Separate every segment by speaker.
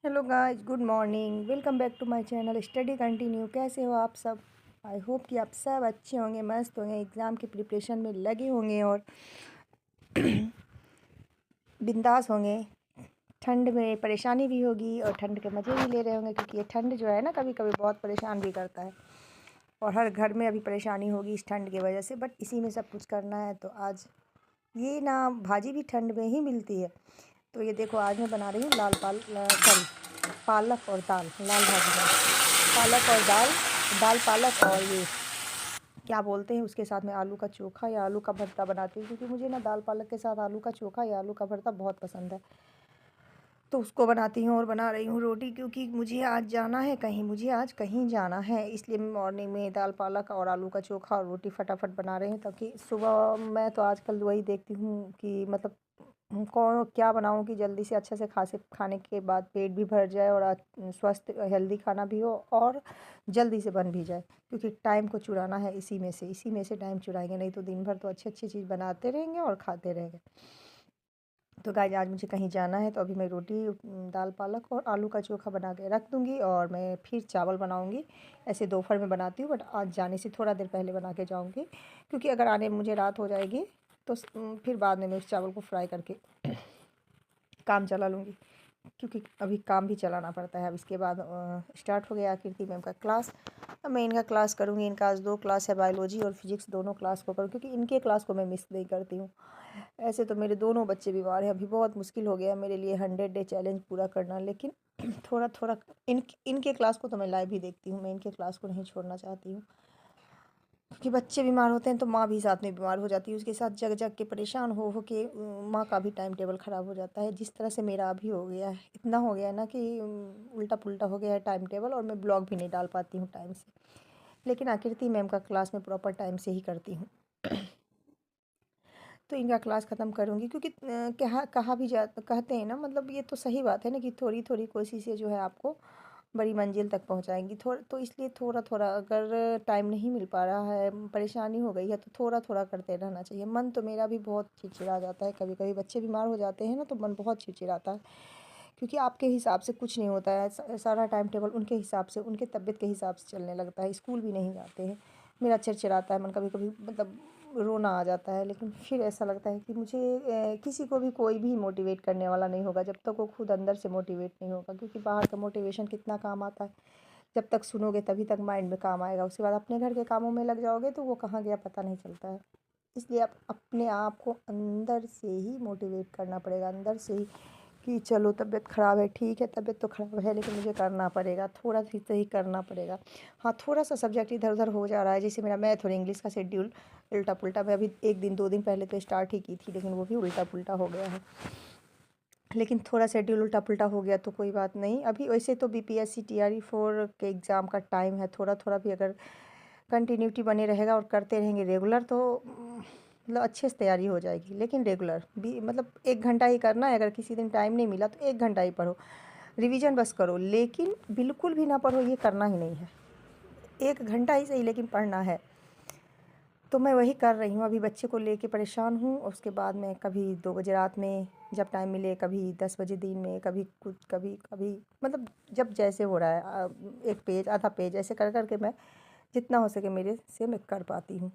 Speaker 1: Hello guys, good morning. Welcome back to my channel study continue. कैसे हो आप सब? आई होप कि आप सब अच्छे होंगे, मस्त होंगे, एग्ज़ाम की प्रिपरेशन में लगे होंगे और बिंदास होंगे। ठंड में परेशानी भी होगी और ठंड के मज़े भी ले रहे होंगे, क्योंकि ये ठंड जो है ना कभी कभी बहुत परेशान भी करता है। और हर घर में अभी परेशानी होगी इस ठंड की वजह से, बट इसी में सब कुछ करना है। तो आज ये ना भाजी भी ठंड में ही मिलती है। तो ये देखो, आज मैं बना रही हूँ सॉरी, पालक और दाल, लाल भाजी में पालक और दाल, दाल पालक, और ये क्या बोलते हैं उसके साथ में आलू का चोखा या आलू का भरता बनाती हूँ, क्योंकि मुझे ना दाल पालक के साथ आलू का चोखा या आलू का भरता बहुत पसंद है। तो उसको बनाती हूँ और बना रही हूँ रोटी, क्योंकि मुझे आज जाना है कहीं, मुझे आज कहीं जाना है, इसलिए मैं मॉर्निंग में दाल पालक और आलू का चोखा और रोटी फटाफट बना रही हूँ, ताकि सुबह मैं तो आजकल वही देखती हूँ कि मतलब कौन क्या बनाऊँ कि जल्दी से अच्छे से खाने के बाद पेट भी भर जाए और स्वस्थ हेल्दी खाना भी हो और जल्दी से बन भी जाए, क्योंकि टाइम को चुराना है। इसी में से टाइम चुराएंगे नहीं तो दिन भर तो अच्छी अच्छी चीज़ बनाते रहेंगे और खाते रहेंगे। तो गाइस, आज मुझे कहीं जाना है, तो अभी मैं रोटी, दाल पालक और आलू का चोखा बना के रख दूँगी और मैं फिर चावल बनाऊँगी। ऐसे दोपहर में बनाती हूँ, बट आज जाने से थोड़ा देर पहले बना के जाऊँगी, क्योंकि अगर आने में मुझे रात हो जाएगी तो फिर बाद में मैं उस चावल को फ्राई करके काम चला लूँगी, क्योंकि अभी काम भी चलाना पड़ता है। अब इसके बाद स्टार्ट हो गया कीर्ति मैम का क्लास। अब मैं इनका क्लास करूँगी। इनका आज 2 क्लास है, बायोलॉजी और फिजिक्स, दोनों क्लास को करूँ, क्योंकि इनके क्लास को मैं मिस नहीं करती हूँ। ऐसे तो मेरे दोनों बच्चे बीमार हैं, अभी बहुत मुश्किल हो गया है मेरे लिए 100 डे चैलेंज पूरा करना, लेकिन थोड़ा थोड़ा इनके क्लास को तो मैं लाइव ही देखती हूँ। मैं इनके क्लास को नहीं छोड़ना चाहती हूँ, क्योंकि बच्चे बीमार होते हैं तो माँ भी साथ में बीमार हो जाती है, उसके साथ जग जग के परेशान हो के माँ का भी टाइम टेबल ख़राब हो जाता है, जिस तरह से मेरा अभी हो गया है। इतना हो गया है ना कि उल्टा पुल्टा हो गया है टाइम टेबल, और मैं ब्लॉग भी नहीं डाल पाती हूँ टाइम से। लेकिन आकृति मैम का क्लास मैं प्रॉपर टाइम से ही करती हूँ। तो इनका क्लास ख़त्म करूँगी, क्योंकि कहा भी जा कहते हैं ना, मतलब ये तो सही बात है ना कि थोड़ी थोड़ी कोशिशें जो है आपको बड़ी मंजिल तक पहुंचाएंगी। थोड़ा तो इसलिए थोड़ा थोड़ा, अगर टाइम नहीं मिल पा रहा है, परेशानी हो गई है, तो थोड़ा थोड़ा करते रहना चाहिए। मन तो मेरा भी बहुत चिड़चिड़ा जाता है, कभी कभी बच्चे बीमार हो जाते हैं ना तो मन बहुत चिड़चिड़ाता है, क्योंकि आपके हिसाब से कुछ नहीं होता है। सारा टाइम टेबल उनके हिसाब से, उनके तबीयत के हिसाब से चलने लगता है, स्कूल भी नहीं जाते हैं। मेरा चिड़चिड़ाता है मन, कभी कभी मतलब रोना आ जाता है। लेकिन फिर ऐसा लगता है कि मुझे किसी को भी कोई भी मोटिवेट करने वाला नहीं होगा जब तक वो खुद अंदर से मोटिवेट नहीं होगा, क्योंकि बाहर का मोटिवेशन कितना काम आता है, जब तक सुनोगे तभी तक माइंड में काम आएगा, उसके बाद अपने घर के कामों में लग जाओगे तो वो कहाँ गया पता नहीं चलता है। इसलिए आप अपने आप को अंदर से ही मोटिवेट करना पड़ेगा, अंदर से ही, कि चलो तबीयत ख़राब है, ठीक है तबीयत तो ख़राब है, लेकिन मुझे करना पड़ेगा, थोड़ा सी सही करना पड़ेगा। हाँ, थोड़ा सा सब्जेक्ट इधर उधर हो जा रहा है, जैसे मेरा मैथ और इंग्लिश का शेड्यूल उल्टा पुल्टा। मैं अभी 1 दिन 2 दिन पहले तो स्टार्ट ही की थी, लेकिन वो भी उल्टा पुल्टा हो गया है। लेकिन थोड़ा शेड्यूल उल्टा पुल्टा हो गया तो कोई बात नहीं। अभी वैसे तो बीपीएससी टीआरई 4 के एग्ज़ाम का टाइम है, थोड़ा थोड़ा भी अगर कंटिन्यूटी बने रहेगा और करते रहेंगे रेगुलर, तो मतलब अच्छे से तैयारी हो जाएगी। लेकिन रेगुलर भी मतलब 1 घंटा ही करना है, अगर किसी दिन टाइम नहीं मिला तो 1 घंटा ही पढ़ो, रिवीजन बस करो, लेकिन बिल्कुल भी ना पढ़ो, ये करना ही नहीं है। 1 घंटा ही सही, लेकिन पढ़ना है। तो मैं वही कर रही हूँ, अभी बच्चे को लेके परेशान हूँ। उसके बाद में कभी 2 बजे रात में जब टाइम मिले, कभी 10 बजे दिन में, कभी कुछ, कभी कभी मतलब जब जैसे हो रहा है, 1 पेज आधा पेज ऐसे कर कर के मैं जितना हो सके मेरे से मैं कर पाती हूँ।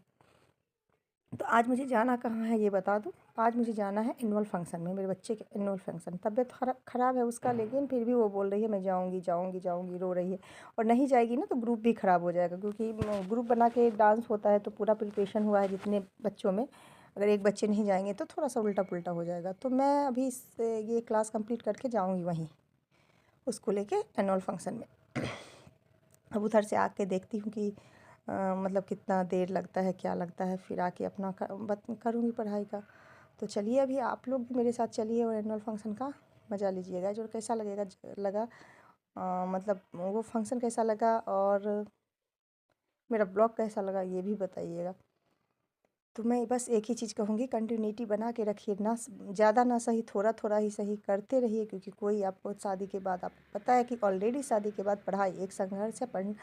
Speaker 1: तो आज मुझे जाना कहाँ है ये बता दूँ? आज मुझे जाना है एनुअल फंक्शन में, मेरे बच्चे के एनुअल फंक्शन। तबीयत ख़राब है उसका, लेकिन फिर भी वो बोल रही है मैं जाऊँगी जाऊँगी जाऊँगी, रो रही है। और नहीं जाएगी ना तो ग्रुप भी ख़राब हो जाएगा, क्योंकि ग्रुप बना के डांस होता है तो पूरा प्रिपरेशन हुआ है जितने बच्चों में, अगर एक बच्चे नहीं जाएंगे तो थोड़ा सा उल्टा पुल्टा हो जाएगा। तो मैं अभी ये क्लास कंप्लीट करके जाऊँगी वहीं, उसको लेके एनुअल फंक्शन में। अब उधर से आके देखती हूँ कि मतलब कितना देर लगता है, क्या लगता है, फिर आके अपना करूँगी पढ़ाई का। तो चलिए, अभी आप लोग भी मेरे साथ चलिए और एनुअल फंक्शन का मज़ा लीजिएगा। जो कैसा लगा मतलब वो फंक्शन कैसा लगा, और मेरा ब्लॉग कैसा लगा, ये भी बताइएगा। तो मैं बस एक ही चीज़ कहूँगी, कंटिन्यूटी बना के रखिए ना, ज़्यादा ना सही, थोड़ा थोड़ा ही सही करते रहिए, क्योंकि कोई आपको शादी के बाद, आपको पता है कि ऑलरेडी शादी के बाद पढ़ाई एक संघर्ष है।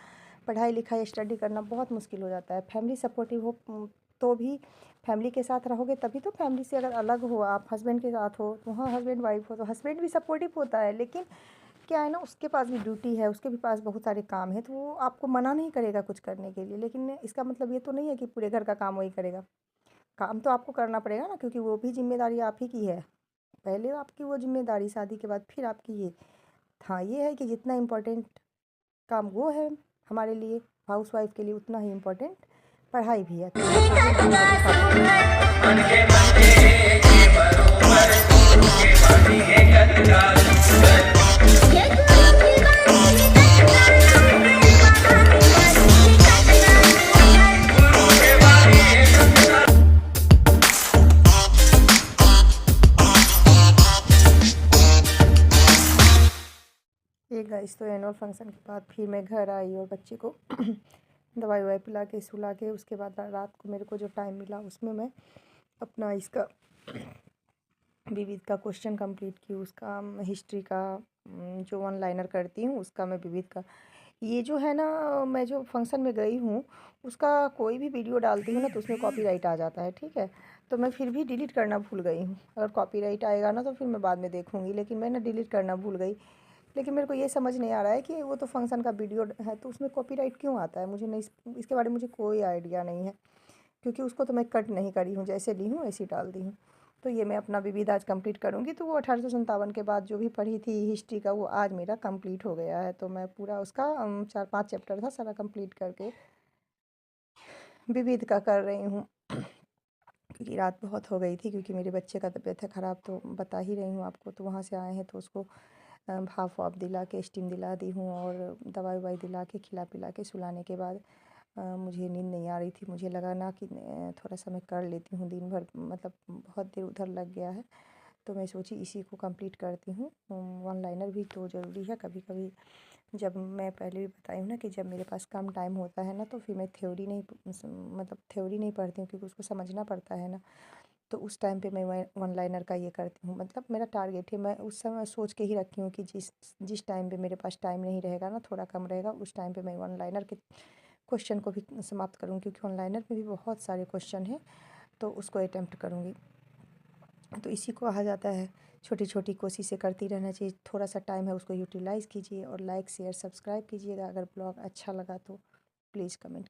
Speaker 1: पढ़ाई लिखाई स्टडी करना बहुत मुश्किल हो जाता है। फैमिली सपोर्टिव हो तो भी, फैमिली के साथ रहोगे तभी तो। फैमिली से अगर अलग हो, आप हस्बैंड के साथ हो तो, हाँ हस्बैंड वाइफ हो तो हस्बैंड भी सपोर्टिव होता है, लेकिन क्या है ना, उसके पास भी ड्यूटी है, उसके भी पास बहुत सारे काम है, तो वो आपको मना नहीं करेगा कुछ करने के लिए, लेकिन इसका मतलब ये तो नहीं है कि पूरे घर का काम वही करेगा। काम तो आपको करना पड़ेगा ना, क्योंकि वो भी ज़िम्मेदारी आप ही की है। पहले आपकी वो ज़िम्मेदारी, शादी के बाद फिर आपकी ये। हाँ, ये है कि जितना इम्पोर्टेंट काम वो है हमारे लिए, हाउसवाइफ़ के लिए, उतना ही इम्पोर्टेंट पढ़ाई भी है। तो मैं सोचूँगी कि अभी एक गाइस, तो एनुअल फंक्शन के बाद फिर मैं घर आई और बच्चे को दवाई ववाई पिला के सुला के, उसके बाद रात को मेरे को जो टाइम मिला उसमें मैं अपना इसका विविध का क्वेश्चन कंप्लीट की, उसका हिस्ट्री का जो वन लाइनर करती हूँ उसका मैं विविध का, ये जो है ना, मैं जो फंक्शन में गई हूँ उसका कोई भी वीडियो डालती हूँ ना तो उसमें कॉपीराइट आ जाता है, ठीक है। तो मैं फिर भी डिलीट करना भूल गई हूँ। अगर कॉपीराइट आएगा ना तो फिर मैं बाद में देखूँगी, लेकिन मैं ना डिलीट करना भूल गई। लेकिन मेरे को ये समझ नहीं आ रहा है कि वो तो फंक्शन का वीडियो है तो उसमें कॉपीराइट क्यों आता है, मुझे नहीं, इसके बारे में मुझे कोई आइडिया नहीं है, क्योंकि उसको तो मैं कट नहीं करी हूँ, जैसे ली हूँ ऐसे ही डाल दी हूँ। तो ये मैं अपना विविध आज कंप्लीट करूँगी। तो वो 1857 के बाद जो भी पढ़ी थी हिस्ट्री का, वो आज मेरा कंप्लीट हो गया है। तो मैं पूरा उसका 4-5 चैप्टर था, सारा कंप्लीट करके विविध का कर रही हूँ। क्योंकि रात बहुत हो गई थी, क्योंकि मेरे बच्चे का तबीयत है ख़राब, तो बता ही रही हूँ आपको। तो वहाँ से आए हैं तो उसको भाप वाप दिला के, स्टीम दिला दी हूँ, और दवाई ववाई दिला के, खिला पिला के सुलाने के बाद मुझे नींद नहीं आ रही थी। मुझे लगा ना कि थोड़ा सा मैं कर लेती हूँ, दिन भर मतलब बहुत देर उधर लग गया है। तो मैं सोची इसी को कंप्लीट करती हूँ। वन लाइनर भी तो ज़रूरी है कभी कभी। जब मैं पहले भी बताई हूँ ना कि जब मेरे पास कम टाइम होता है ना, तो फिर मैं थ्योरी नहीं, मतलब थ्योरी नहीं पढ़ती हूँ, क्योंकि उसको समझना पड़ता है ना। तो उस टाइम पे मैं वन लाइनर का ये करती हूँ। मतलब मेरा टारगेट है, मैं उस समय सोच के ही रखी हूँ कि जिस जिस टाइम पे मेरे पास टाइम नहीं रहेगा ना, थोड़ा कम रहेगा, उस टाइम पे मैं वन लाइनर के क्वेश्चन को भी समाप्त करूँगी, क्योंकि वन लाइनर में भी बहुत सारे क्वेश्चन हैं, तो उसको अटेम्प्ट करूँगी। तो इसी को कहा जाता है, छोटी छोटी कोशिशें करती रहना चाहिए। थोड़ा सा टाइम है उसको यूटिलाइज़ कीजिए, और लाइक शेयर सब्सक्राइब कीजिएगा। अगर ब्लॉग अच्छा लगा तो प्लीज़ कमेंट